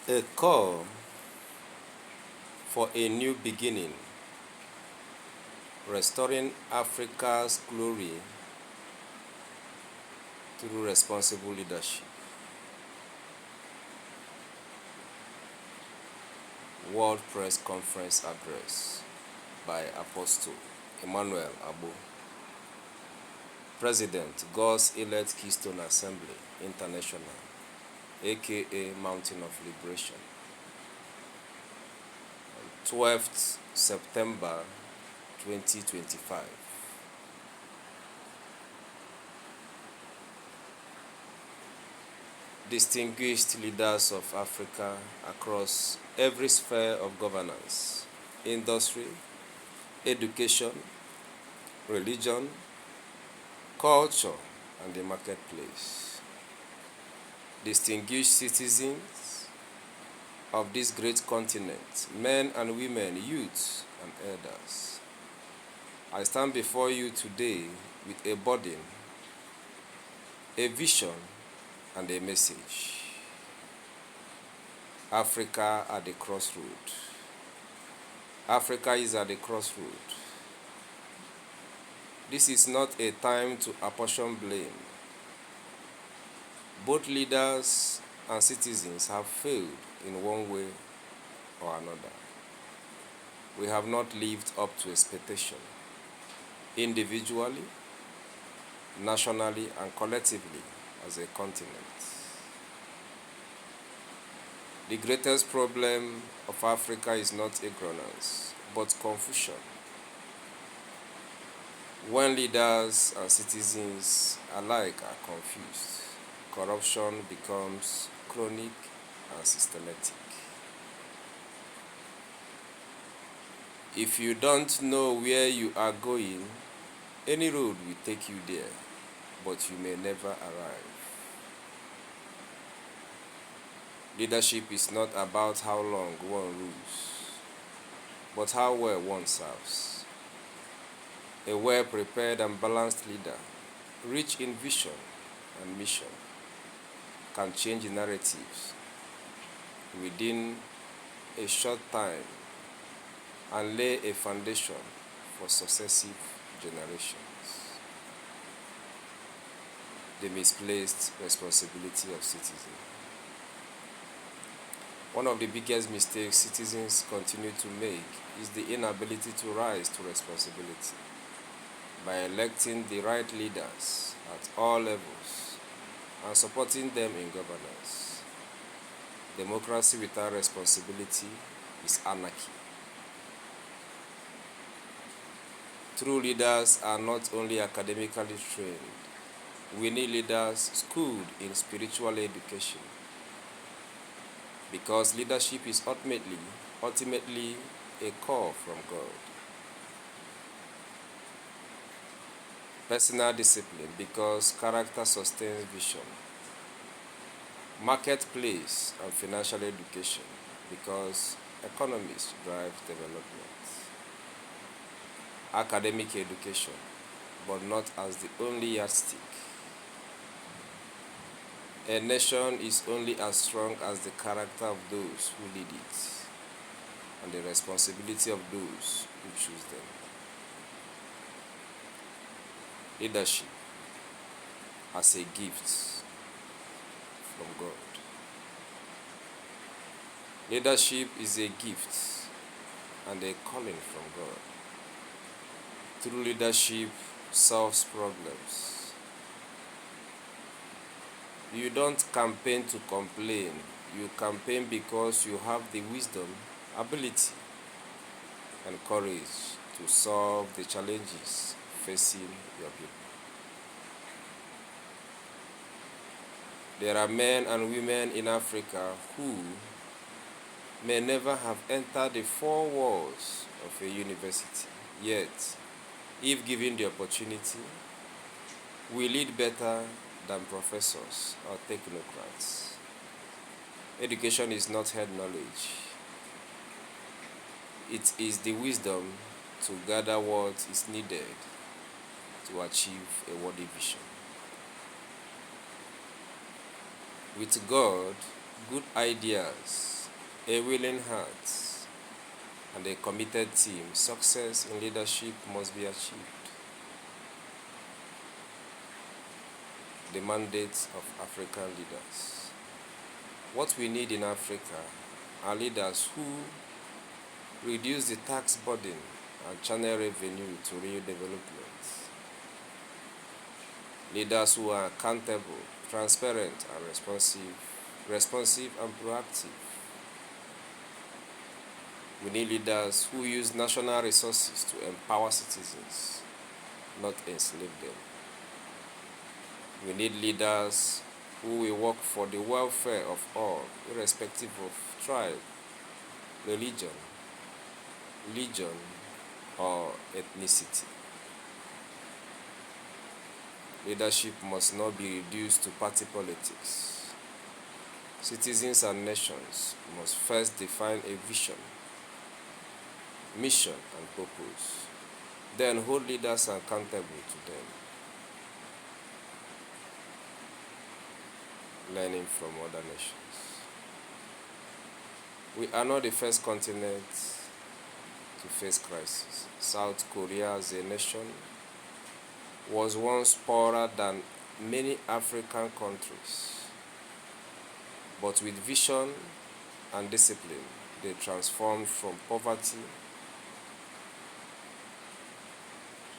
A call for a new beginning, restoring Africa's glory through responsible leadership. World Press Conference Address by Apostle Emmanuel Abo, President, God's Elect Keystone Assembly International, aka Mountain of Liberation, 12th September 2025. Distinguished leaders of Africa across every sphere of governance, industry, education, religion, culture, and the marketplace. Distinguished citizens of this great continent, men and women, youths and elders. I stand before you today with a burden, a vision, and a message. Africa at the crossroad. Africa is at the crossroad. This is not a time to apportion blame. Both leaders and citizens have failed in one way or another. We have not lived up to expectation, individually, nationally, and collectively as a continent. The greatest problem of Africa is not ignorance, but confusion. When leaders and citizens alike are confused, corruption becomes chronic and systematic. If you don't know where you are going, any road will take you there, but you may never arrive. Leadership is not about how long one rules, but how well one serves. A well-prepared and balanced leader, rich in vision and mission, can change narratives within a short time and lay a foundation for successive generations. The misplaced responsibility of citizens. One of the biggest mistakes citizens continue to make is the inability to rise to responsibility by electing the right leaders at all levels and supporting them in governance. Democracy without responsibility is anarchy. True leaders are not only academically trained. We need leaders schooled in spiritual education, because leadership is ultimately a call from God. Personal discipline, because character sustains vision. Marketplace and financial education, because economists drive development. Academic education, but not as the only yardstick. A nation is only as strong as the character of those who lead it, and the responsibility of those who choose them. Leadership as a gift from God. Leadership is a gift and a calling from God. True leadership solves problems. You don't campaign to complain. You campaign because you have the wisdom, ability, and courage to solve the challenges facing your people. There are men and women in Africa who may never have entered the four walls of a university, yet, if given the opportunity, will lead better than professors or technocrats. Education is not head knowledge. It is the wisdom to gather what is needed to achieve a worthy vision. With God, good ideas a willing heart, and a committed team, success in leadership must be achieved. The mandate of African leaders. What we need in Africa are leaders who reduce the tax burden and channel revenue to real development. Leaders who are accountable, transparent, and responsive and proactive. We need leaders who use national resources to empower citizens, not enslave them. We need leaders who will work for the welfare of all, irrespective of tribe, religion, or ethnicity. Leadership must not be reduced to party politics. Citizens and nations must first define a vision, mission, and purpose, then hold leaders accountable to them. Learning from other nations. We are not the first continent to face crisis. South Korea as a nation was once poorer than many African countries, but with vision and discipline, they transformed from poverty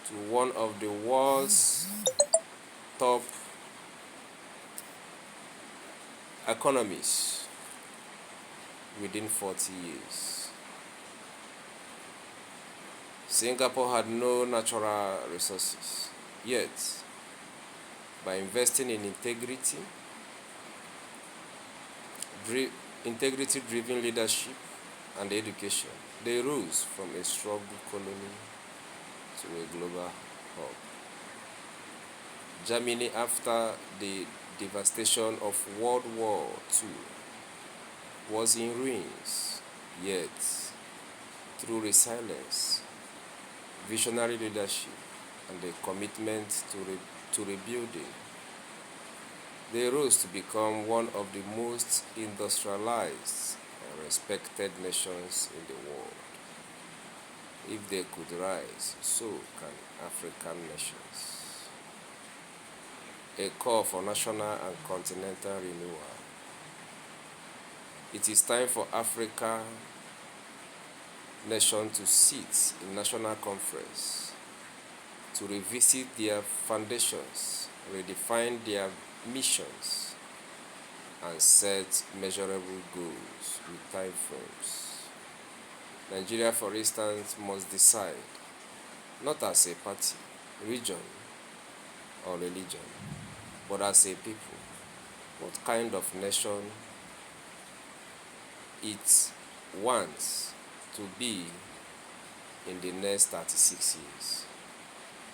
to one of the world's top economies within 40 years. Singapore had no natural resources, yet by investing in integrity-driven leadership and education, they rose from a struggle colony to a global hub. Germany, after the devastation of World War II, was in ruins, yet through resilience, visionary leadership, and a commitment to rebuilding, they rose to become one of the most industrialized and respected nations in the world. If they could rise, so can African nations. A call for national and continental renewal. It is time for Africa nation to sit in national conference, to revisit their foundations, redefine their missions, and set measurable goals with time frames. Nigeria, for instance, must decide, not as a party, region, or religion, but as a people, what kind of nation it wants to be in the next 36 years.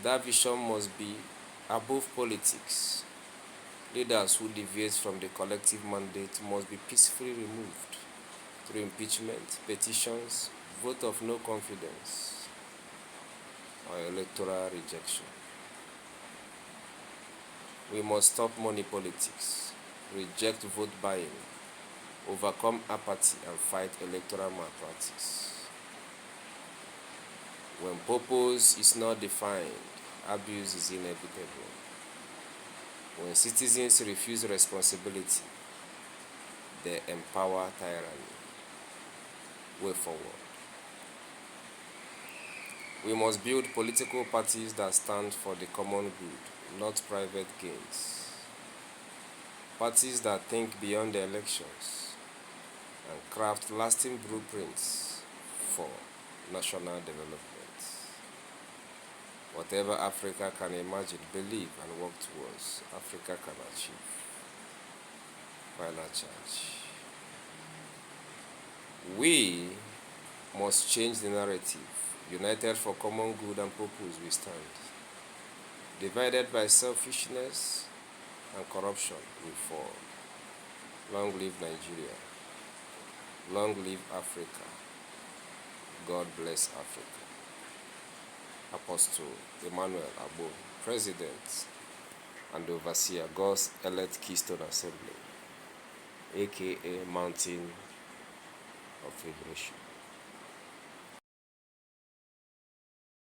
That vision must be above politics. Leaders who deviate from the collective mandate must be peacefully removed through impeachment, petitions, vote of no confidence, or electoral rejection. We must stop money politics, reject vote buying, overcome apathy, and fight electoral malpractice. When purpose is not defined, abuse is inevitable. When citizens refuse responsibility, they empower tyranny. Way forward. We must build political parties that stand for the common good, not private gains. Parties that think beyond the elections and craft lasting blueprints for national development. Whatever Africa can imagine, believe, and work towards, Africa can achieve. Final charge. We must change the narrative. United for common good and purpose we stand. Divided by selfishness and corruption we fall. Long live Nigeria. Long live Africa. God bless Africa. Apostle Emmanuel Abo, President and Overseer, God's Elect Keystone Assembly, aka Mountain of a nation.